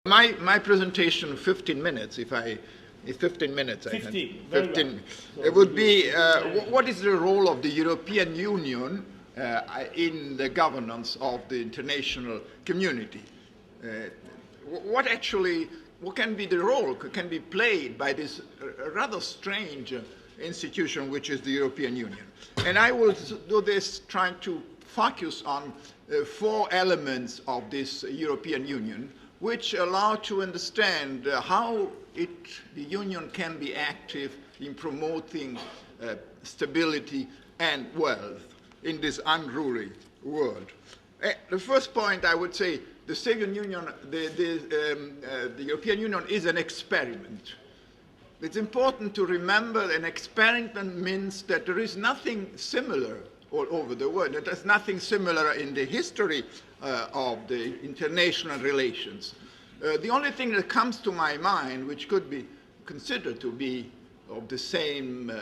My presentation, 15 minutes, if 15 minutes. 15, 15. Well. It would be, what is the role of the European Union in the governance of the international community? What can be the role, can be played by this rather strange institution, which is the European Union? And I will do this trying to focus on 4 elements of this European Union, which allow to understand how the Union can be active in promoting stability and wealth in this unruly world. The first point, I would say, the European Union is an experiment. It's important to remember an experiment means that there is nothing similar all over the world. There's nothing similar in the history of the international relations. The only thing that comes to my mind, which could be considered to be of the same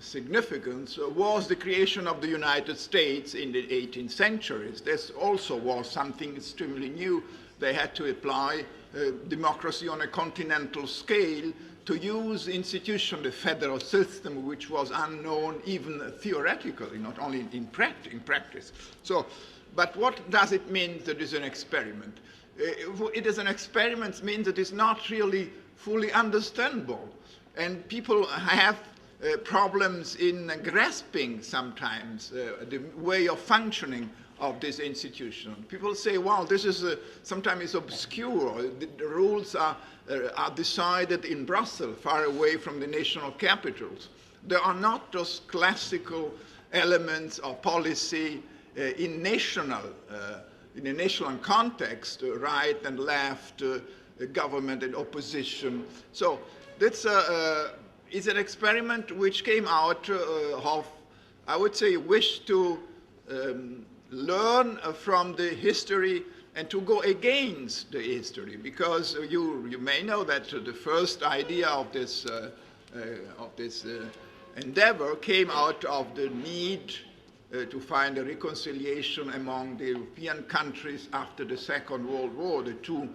significance, was the creation of the United States in the 18th century. This also was something extremely new. They had to apply democracy on a continental scale to use institution, the federal system, which was unknown even theoretically, not only in practice. So, but what does it mean that it is an experiment? It is an experiment means it is not really fully understandable. And people have problems in grasping sometimes the way of functioning of this institution. People say, well, this is sometimes it's obscure. The rules are decided in Brussels, far away from the national capitals. There are not those classical elements of policy in a national context, right and left, government and opposition. So that's is an experiment which came out of, I would say, wish to learn from the history and to go against the history, because you may know that the first idea of this endeavor came out of the need to find a reconciliation among the European countries after the Second World War. The two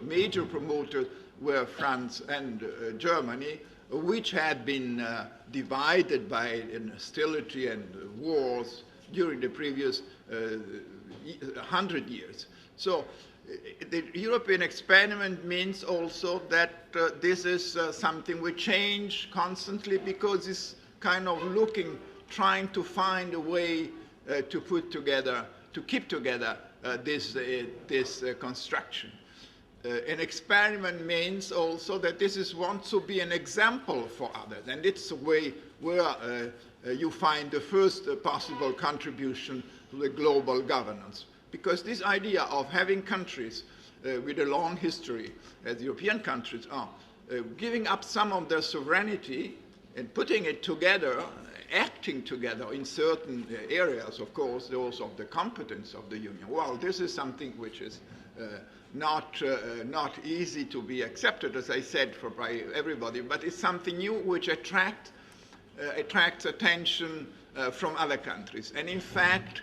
major promoters were France and Germany, which had been divided by hostility and wars during the previous 100 years. So the European experiment means also that this is something we change constantly, because it's kind of trying to find a way to put together, to keep together this construction. An experiment means also that this wants to be an example for others, and it's a way where you find the first possible contribution to the global governance. Because this idea of having countries with a long history, as European countries are, giving up some of their sovereignty and putting it together, acting together in certain areas, of course, those of the competence of the Union. Well, this is something which is not easy to be accepted, as I said, by everybody, but it's something new which attracts attention from other countries. And in fact,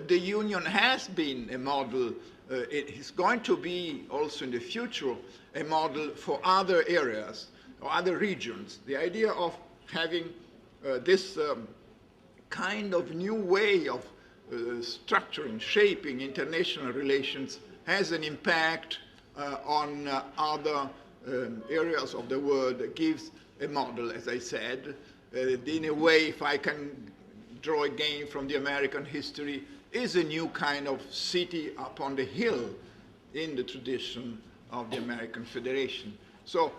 the Union has been a model. It is going to be also in the future a model for other areas or other regions. The idea of having this kind of new way of structuring, shaping international relations has an impact on other areas of the world. It gives a model, as I said. In a way, if I can draw again from the American history, is a new kind of city upon the hill in the tradition of the American Federation. So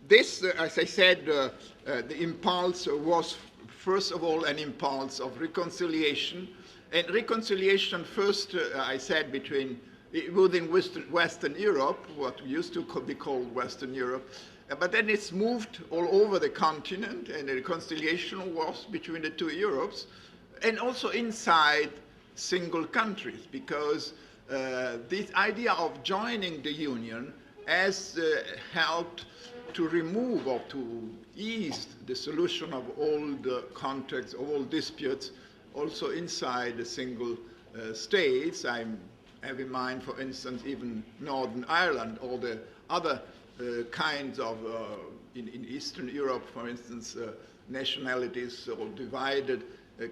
this, as I said, the impulse was, first of all, an impulse of reconciliation. And reconciliation first, I said, within Western Europe, what used to be called Western Europe, but then it's moved all over the continent, and the reconciliation was between the two Europes, and also inside single countries, because this idea of joining the Union has helped to remove or to ease the solution of all the contexts, of all disputes, also inside the single states. I'm have in mind, for instance, even Northern Ireland or the other kinds of, in Eastern Europe, for instance, nationalities or divided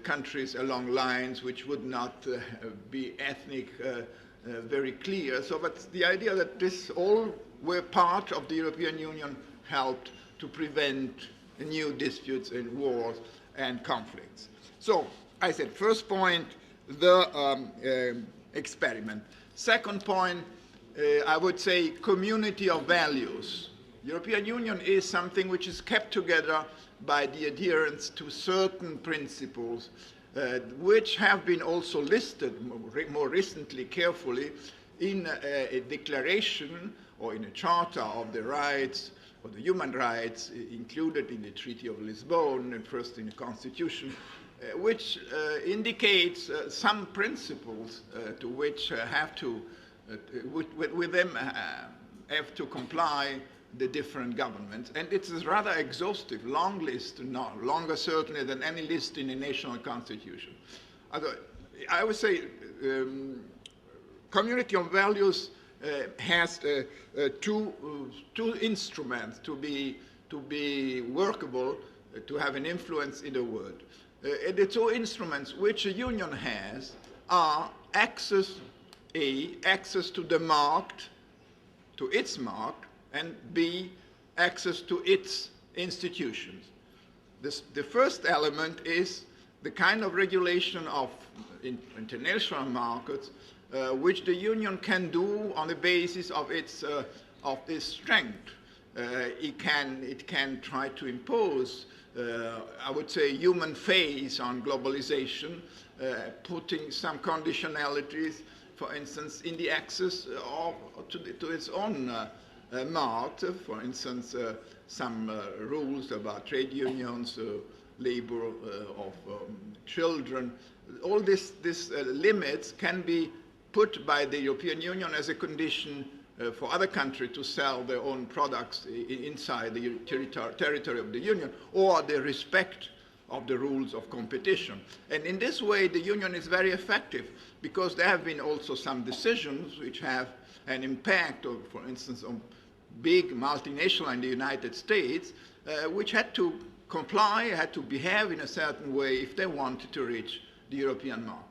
countries along lines which would not be ethnic very clear. So but the idea that this all were part of the European Union helped to prevent new disputes and wars and conflicts. So I said, first point, the experiment. Second point, I would say community of values. European Union is something which is kept together by the adherence to certain principles, which have been also listed more recently carefully in a declaration or in a charter of the rights or the human rights included in the Treaty of Lisbon and first in the Constitution, which indicates some principles to which have to, with them have to comply the different governments. And it's a rather exhaustive, long list, longer certainly than any list in a national constitution. I would say community of values has two instruments to be workable, to have an influence in the world. The two instruments which a union has are access to the market, to its market, and B, access to its institutions. The first element is the kind of regulation of international markets which the union can do on the basis of its strength. It can try to impose, I would say, human face on globalization, putting some conditionalities, for instance, in the access to its own market, for instance, some rules about trade unions, labor of children. All these limits can be put by the European Union as a condition for other countries to sell their own products inside the territory of the Union, or the respect of the rules of competition. And in this way, the Union is very effective, because there have been also some decisions which have an impact, for instance, on big multinational in the United States, which had to comply, had to behave in a certain way if they wanted to reach the European market.